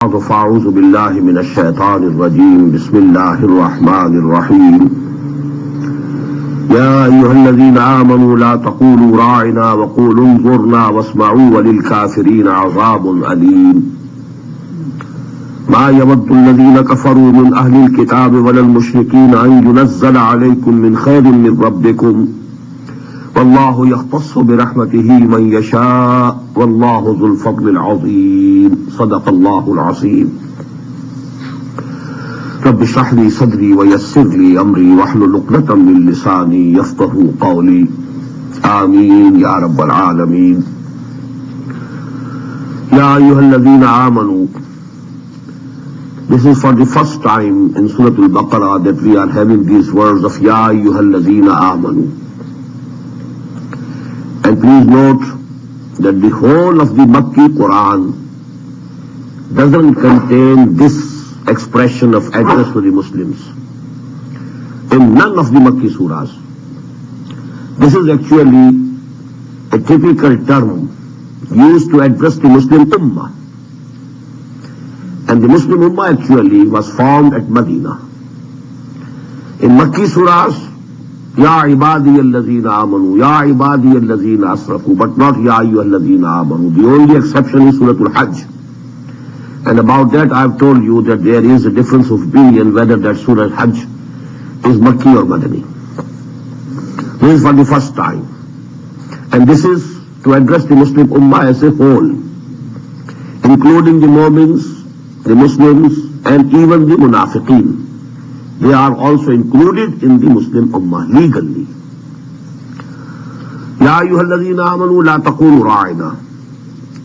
بعد فأعوذ بالله من الشيطان الرجيم بسم الله الرحمن الرحيم يا أيها الذين آمنوا لا تقولوا راعنا وقولوا انظرنا واسمعوا وللكافرين عذاب أليم ما يود الذين كفروا من أهل الكتاب ولا المشركين أن ينزل عليكم من خير من ربكم والله يختص برحمته من يشاء والله ذو الفضل العظيم صدق الله العظيم رب اشرح لي صدري ويسر لي أمري واحلل عقدة من لساني يفقهوا قولي آمين يا رب العالمين يا أيها الذين آمنوا. This is for the first time in Sura Al Baqarah that we are having these words of Ya ayyuhal ladhina amanu. And please note that the whole of the Makki Quran doesn't contain this expression of address to the Muslims. In none of the Makki surahs. This is actually a typical term used to address the Muslim Ummah. And the Muslim Ummah actually was formed at Medina. In Makki surahs, Ya ibadiyallazina amanu, Ya ibadiyallazina asrafu, but not Ya ayyuhallazina amanu. The only exception is Surah Al-Hajj. And about that I have told you that there is a difference of opinion whether that Surah Al-Hajj is Makki or Madani. This is for the first time. And this is to address the Muslim Ummah as a whole, including the Mu'mins, the Muslims, and even the Munafiqeen. They are also included in the Muslim Ummah legally. Ya ayyuhalladhina amanu la taqulu ra'ina.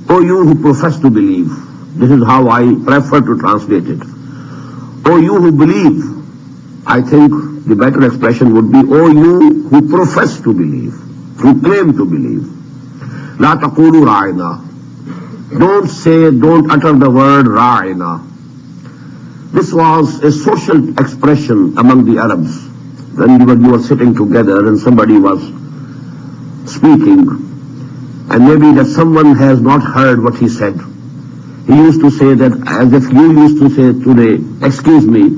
O you who profess to believe. This is how I prefer to translate it. O you who believe. I think the better expression would be, O you who profess to believe, who claim to believe. La taqulu ra'ina. Don't utter the word ra'ina. This was a social expression among the Arabs. When you were sitting together and somebody was speaking, and maybe that someone has not heard what he said. He used to say that as if you used to say today, excuse me,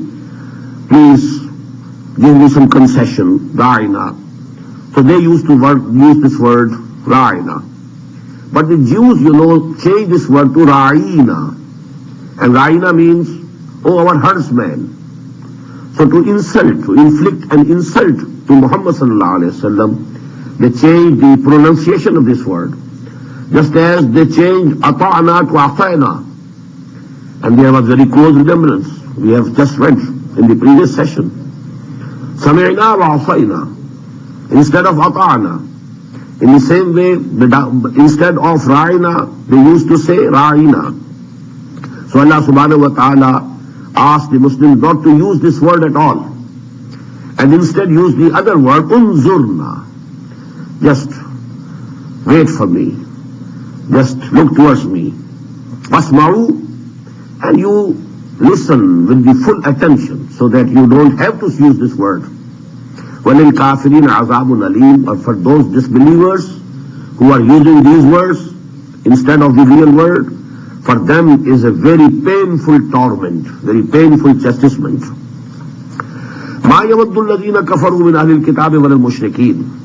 please give me some concession, ra'ina. So they used to use this word, ra'ina. But the Jews, changed this word to ra'ina. And ra'ina means, oh, our herdsman. So to inflict an insult to Muhammad sallallahu alaihi wasallam, they changed the pronunciation of this word. Just as they changed ata'na to ata'na. And there was very close resemblance. We have just read in the previous session. Sami'na wa asayna. Instead of ata'na. In the same way, instead of ra'ina, they used to say ra'ina. So Allah subhanahu wa ta'ala asked the Muslims not to use this word at all. And instead use the other word, unzurna. Just wait for me. Just look towards me. Wasma'u, and you listen with the full attention so that you don't have to use this word. وَلِلْكَافِرِينَ عَذَابٌ أَلِيمٌ. Or for those disbelievers who are using these words instead of the real word, for them is a very painful torment, very painful chastisement. مَا يَوَدُّ الَّذِينَ كَفَرُوا مِنْ أَهْلِ الْكِتَابِ وَلَا الْمُشْرِكِينَ.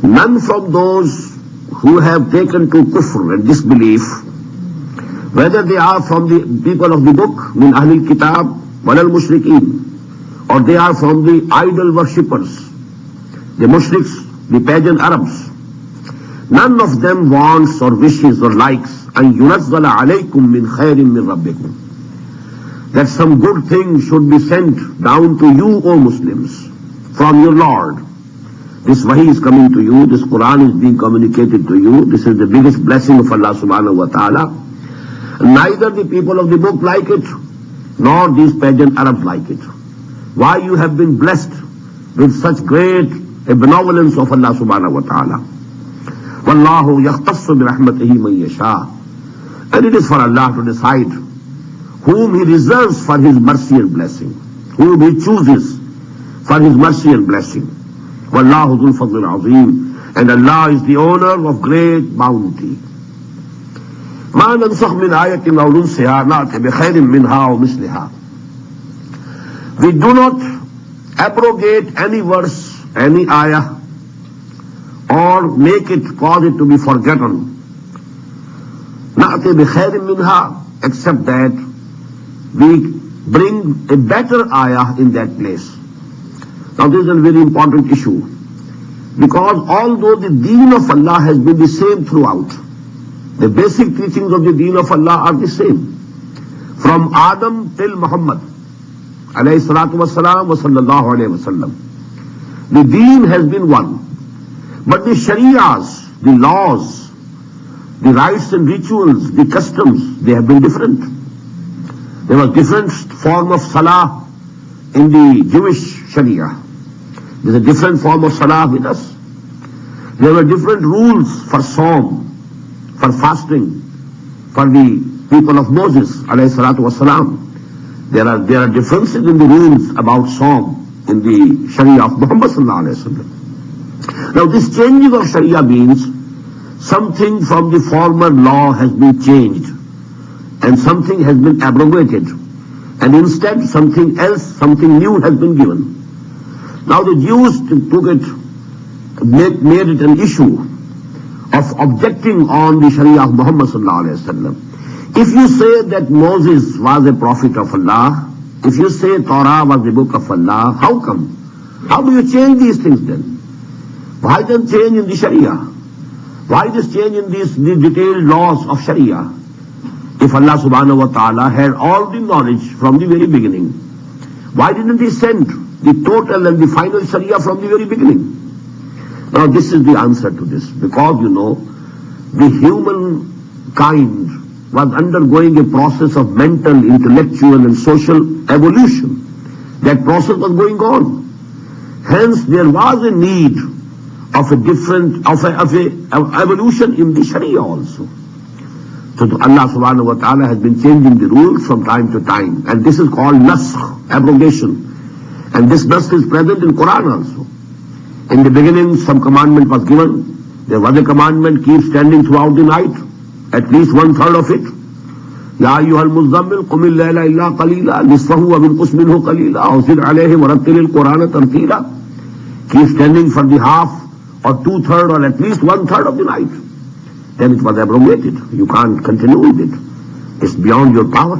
None from those who have taken to kufr and disbelief, whether they are from the people of the book, min ahl al-kitab wal al-mushrikeen, or they are from the idol worshippers, the mushriks, the pagan Arabs, none of them wants or wishes or likes an yunazzala alaykum min khairin min rabbikum, that some good thing should be sent down to you, O Muslims, from your Lord. This wahi is coming to you, this Quran is being communicated to you, this is the biggest blessing of Allah subhanahu wa ta'ala. Neither the people of the book like it, nor these pagan Arabs like it. Why you have been blessed with such great benevolence of Allah subhanahu wa ta'ala. Wallahu yakhtassu bi rahmatihi man yasha. And it is for Allah to decide whom He reserves for His mercy and blessing, whom He chooses for His mercy and blessing. Wallahu dhul fadl azim. And Allah is the owner of great bounty. ما ننسخ من آية أو ننسها نأتي بخير منها أو مثلها. We do not abrogate any verse, any ayah, or make it, cause it to be forgotten. نأتي بخير منها, except that we bring a better ayah in that place. Now this is a very important issue, because although the deen of Allah has been the same throughout, the basic teachings of the deen of Allah are the same, from Adam till Muhammad, alayhi salatu wassalam wa sallallahu alayhi wasallam. The deen has been one, but the shariahs, the laws, the rites and rituals, the customs, they have been different. There was different form of salah in the Jewish sharia. There's a different form of salah with us. There were different rules for psalm, for fasting, for the people of Moses, alayhi salatu wasalam. There are differences in the rules about psalm in the sharia of Muhammad sallallahu alayhi wasallam. Now this changing of sharia means something from the former law has been changed, and something has been abrogated, and instead something else, something new has been given. Now the Jews took it, made it an issue of objecting on the Sharia of Muhammad sallallahu alayhi wasallam. If you say that Moses was a prophet of Allah, if you say Torah was the book of Allah, how come? How do you change these things then? Why then change in the Sharia? Why this change in the detailed laws of Sharia? If Allah subhanahu wa ta'ala had all the knowledge from the very beginning, why didn't He send the total and the final Sharia from the very beginning? Now this is the answer to this, because the human kind was undergoing a process of mental, intellectual and social evolution. That process was going on. Hence there was a need of a different, of a evolution in the Sharia also. So Allah subhanahu wa ta'ala has been changing the rules from time to time, and this is called nasakh, abrogation. And this nasakh is present in Quran also. In the beginning some commandment was given. There was a commandment, keep standing throughout the night, at least 1/3 of it. Ya ayyuhal muzammil qumil layla illa qalila nisfahu wa minqus minhu qalila aw zid alayhi wa rattilil qur'ana tartila. Keep standing for the half or 2/3 or at least 1/3 of the night. Then it was abrogated. You can't continue with it. It's beyond your power.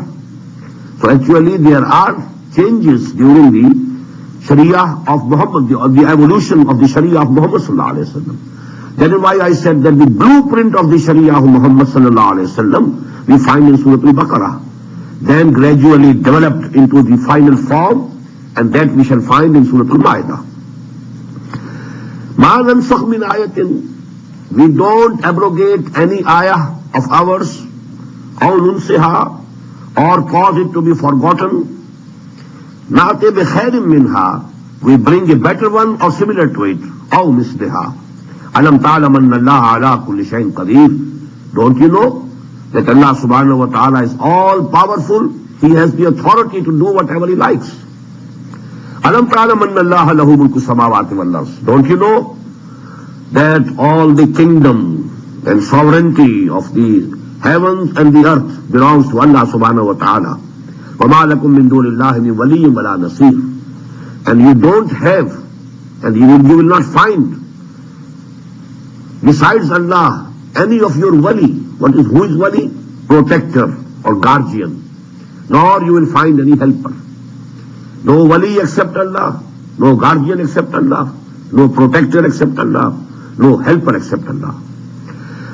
So actually there are changes during the Sharia of Muhammad, the evolution of the Sharia of Muhammad sallallahu alayhi wa sallam. That is why I said that the blueprint of the Sharia of Muhammad sallallahu alayhi wa sallam we find in Sura Al Baqarah, then gradually developed into the final form, and that we shall find in Surah Al-Ma'idah. Ma nansakh min ayatin, we don't abrogate any ayah of ours, aw nunsiha, or cause it to be forgotten. Na'ti bi khairin minha, we bring a better one or similar to it, aw misliha. Alam ta'lam anna Allah ala kulli shay'in qadir. Don't you know that Allah subhanahu wa ta'ala is all powerful? He has the authority to do whatever He likes. Alam ta'lam anna Allah lahu mulku samawati wal ard. Don't you know that all the kingdom and sovereignty of the heavens and the earth belongs to Allah subhanahu wa ta'ala. وَمَا لَكُم مِّن دُونِ اللَّهِ مِن وَلِيٍّ وَلَا نَصِيرٍ. And you don't have, and you will not find besides Allah any of your wali. Who is wali? Protector or guardian. Nor you will find any helper. No wali except Allah, no guardian except Allah, no protector except Allah, no helper except Allah.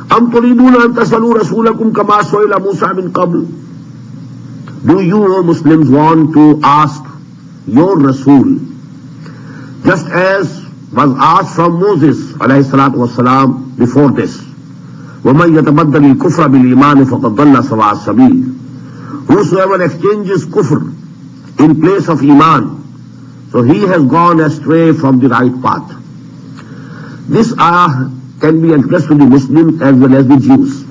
أَمْ تُرِيدُونَ أَن تَسْأَلُوا رَسُولَكُمْ كَمَا سُئِلَ مُوسَى مِن قَبْلُ. Do you, O Muslims, want to ask your Rasul, just as was asked from Moses alayhi salatu wasalam before this? وَمَنْ يَتَبَدَّلِ الْكُفْرَ بِالْإِيمَانِ فَقَدْ ضَلَّ سَوَاءَ السَّبِيلِ. Whosoever exchanges kufr in place of iman, so he has gone astray from the right path. This ayah can be addressed to the Muslims as well as the Jews,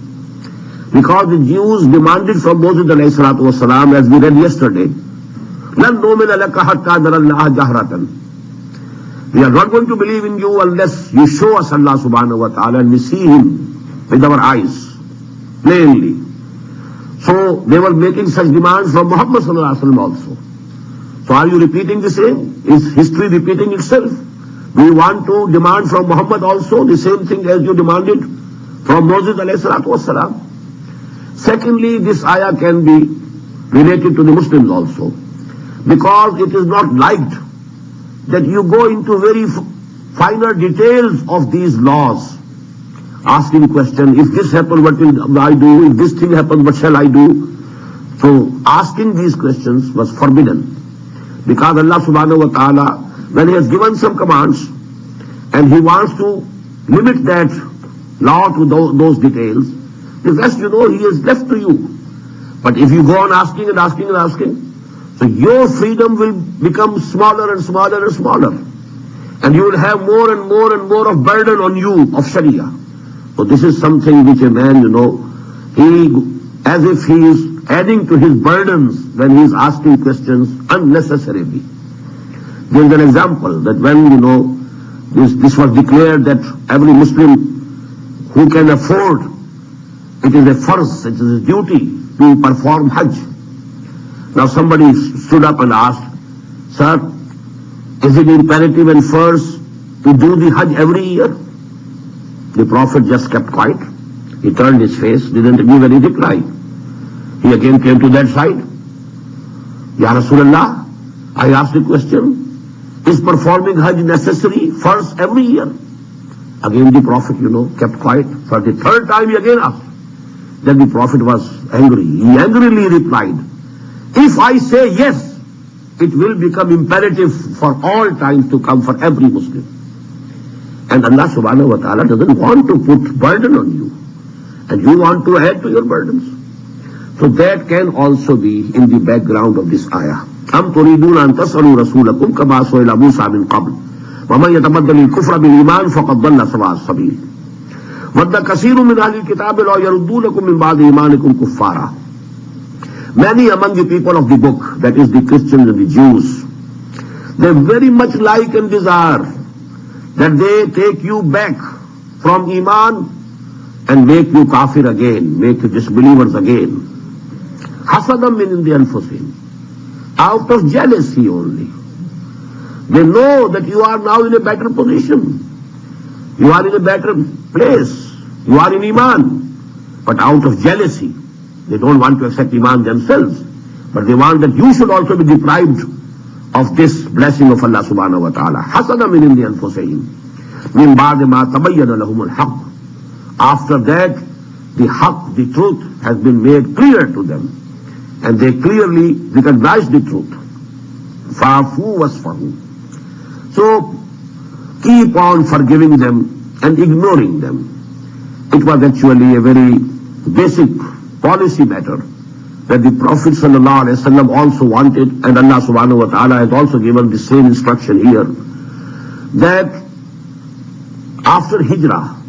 because the Jews demanded from Moses alayhi salatu wasalam, as we read yesterday, لَن نُؤْمِنَ لَكَ حَتَّى نَرَى اللَّهَ جَهْرَةً. We are not going to believe in you unless you show us Allah subhanahu wa ta'ala and we see Him with our eyes, plainly. So they were making such demands from Muhammad sallallahu alaihi wasallam also. So are you repeating the same? Is history repeating itself? Do you want to demand from Muhammad also the same thing as you demanded from Moses alayhi salatu wasalam? Secondly, this ayah can be related to the Muslims also, because it is not liked that you go into very finer details of these laws, asking question, if this happens, what will I do? If this thing happens, what shall I do? So asking these questions was forbidden, because Allah subhanahu wa ta'ala, when He has given some commands and He wants to limit that law to those details, the rest, He has left to you. But if you go on asking and asking and asking, so your freedom will become smaller and smaller and smaller. And you will have more and more and more of burden on you of Sharia. So this is something which a man, as if he is adding to his burdens when he is asking questions unnecessarily. There is an example that when, this was declared that every Muslim who can afford, it is a farz, it is a duty to perform Hajj. Now somebody stood up and asked, sir, is it imperative and first to do the Hajj every year? The Prophet just kept quiet. He turned his face, didn't give any reply. He again came to that side. Ya Rasulullah, I asked the question, is performing Hajj necessary first every year? Again the Prophet, kept quiet. For the third time he again asked. Then the Prophet was angry. He angrily replied, if I say yes, it will become imperative for all time to come for every Muslim. And Allah subhanahu wa ta'ala doesn't want to put burden on you. And you want to add to your burdens. So that can also be in the background of this ayah. أَمْ تُرِيدُونَ أَن تَسْأَلُوا رَسُولَكُمْ كَمَا سُئِلَ مُوسَى مِنْ قَبْلُ وَمَنْ يَتَبَدَّلِ الْكُفْرَ بِالْإِيمَانِ فَقَدْ ضَلَّ سَوَاءَ السَّبِيلِ وَدَّ كَثِيرٌ مِنْ أَهْلِ الْكِتَابِ لَوْ يَرُدُّونَكُمْ مِنْ بَعْدِ إِيمَانِكُمْ كُفَّارًا. Many among the people of the book, that is the Christians and the Jews, they very much like and desire that they take you back from Iman and make you kafir again, make you disbelievers again. Hasadam min indi anfusihim, out of jealousy only. They know that you are now in a better position. You are in a better place. You are in Iman. But out of jealousy, they don't want to accept Iman themselves. But they want that you should also be deprived of this blessing of Allah subhanahu wa ta'ala. Hasada min indi anfusihim min ba'di ma tabayyana lahum al-haqq. After that, the haqq, the truth, has been made clear to them. And they clearly recognize the truth. Fa'fu wasfahu. So, keep on forgiving them and ignoring them. It was actually a very basic policy matter that the Prophet ﷺ also wanted, and Allah subhanahu wa ta'ala has also given the same instruction here, that after Hijrah,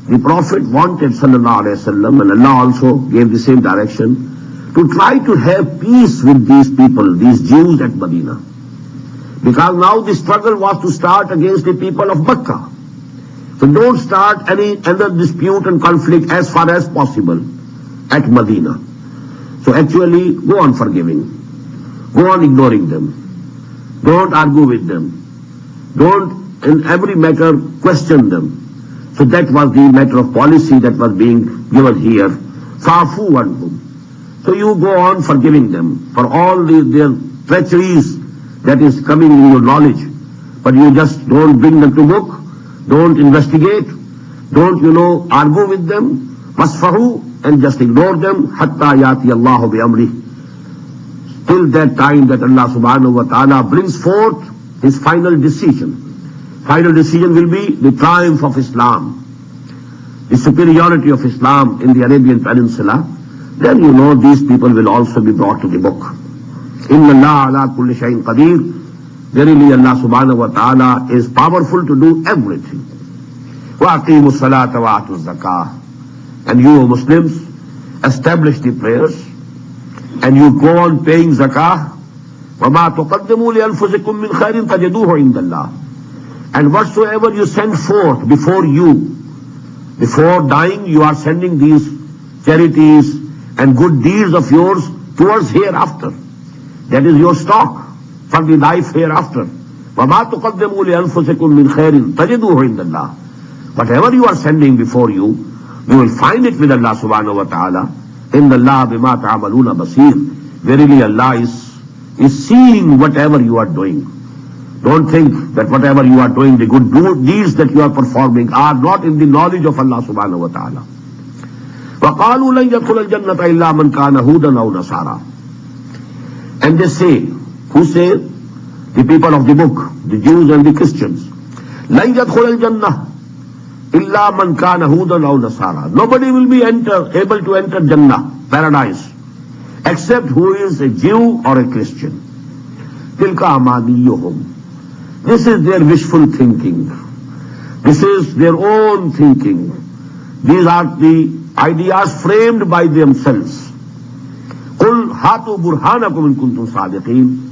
the Prophet wanted ﷺ, and Allah also gave the same direction, to try to have peace with these people, these Jews at Medina. Because now the struggle was to start against the people of Mecca. So don't start any other dispute and conflict as far as possible at Medina. So actually, go on forgiving. Go on ignoring them. Don't argue with them. Don't, in every matter, question them. So that was the matter of policy that was being given here. Fa'fu anhum. So you go on forgiving them for all their treacheries that is coming in your knowledge. But you just don't bring them to book. Don't investigate. Don't, argue with them. Wasfahu, and just ignore them. Hatta yati Allahu bi amrih. Till that time that Allah subhanahu wa ta'ala brings forth His final decision. Final decision will be the triumph of Islam, the superiority of Islam in the Arabian Peninsula. Then these people will also be brought to the book. Inna Allah ala kulli shayin qadir. Verily Allah subhanahu wa ta'ala is powerful to do everything. Wa aqimu salata wa atu zakah. And you Muslims, establish the prayers, and you go on paying zakah. وَمَا تُقَدِّمُوا لِأَنفُسِكُم مِّنْ خَيْرٍ تَجِدُوهُ عِندَ اللَّهِ. And whatsoever you send forth before dying, you are sending these charities and good deeds of yours towards hereafter. That is your stock for the life hereafter. وَمَا تُقَدِّمُوا لِأَنفُسِكُم مِّنْ خَيْرٍ تَجِدُوهُ عِندَ اللَّهِ. Whatever you are sending before you, you will find it with Allah subhanahu wa ta'ala. إِنَّ اللَّهَ بِمَا تَعْمَلُونَ بَصِيرٌ. Verily Allah is seeing whatever you are doing. Don't think that whatever you are doing, the good deeds that you are performing are not in the knowledge of Allah subhanahu wa ta'ala. وَقَالُوا لَنْ يَدْخُلَ الْجَنَّةَ إِلَّا مَنْ كَانَ هُودًا أَوْ نَصَارَى. And they say, who say? The people of the book, the Jews and the Christians. لَنْ يَدْخُلَ الْجَنَّةَ إِلَّا مَنْ كَانَ هُودًا أَوْ نَصَارَى. Nobody will be able to enter Jannah, paradise, except who is a Jew or a Christian. تِلْكَ أَمَانِيُّهُمْ. This is their wishful thinking. This is their own thinking. These are the ideas framed by themselves. قُلْ هَاتُوا بُرْهَانَكُمْ إِن كُنتُمْ صَادِقِينَ.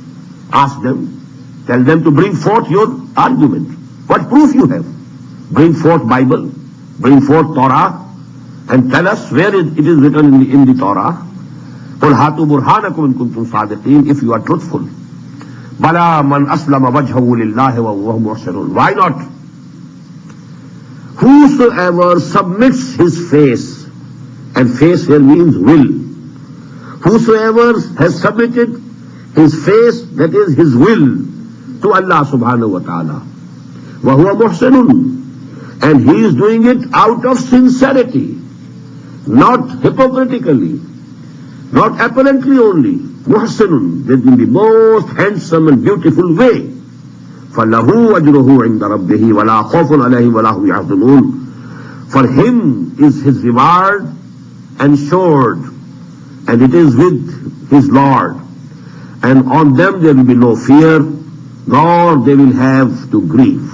Ask them, tell them to bring forth your argument. What proof you have? Bring forth Bible, bring forth Torah, and tell us where it is written in the Torah. قُلْ هَاتُوا بُرْهَانَكُمْ إِن كُنتُمْ صَادِقِينَ. If you are truthful. بَلَا مَنْ أَسْلَمَ وَجْهَهُ لِلَّهِ وَهُوَ مُحْسِنٌ. Why not? Whosoever submits his face, and face here means will. Whosoever has submitted his face, that is his will, to Allah subhanahu wa ta'ala. وَهُوَ مُحْسِنٌ. And he is doing it out of sincerity, not hypocritically, not apparently only. Muhsinun, that in the most handsome and beautiful way. فَلَهُ أَجْرُهُ عِنْدَ رَبِّهِ وَلَا خَوْفٌ عَلَيْهِمْ وَلَا هُمْ يَحْزَنُونَ. For him is his reward ensured, and it is with his Lord. And on them there will be no fear, nor they will have to grieve.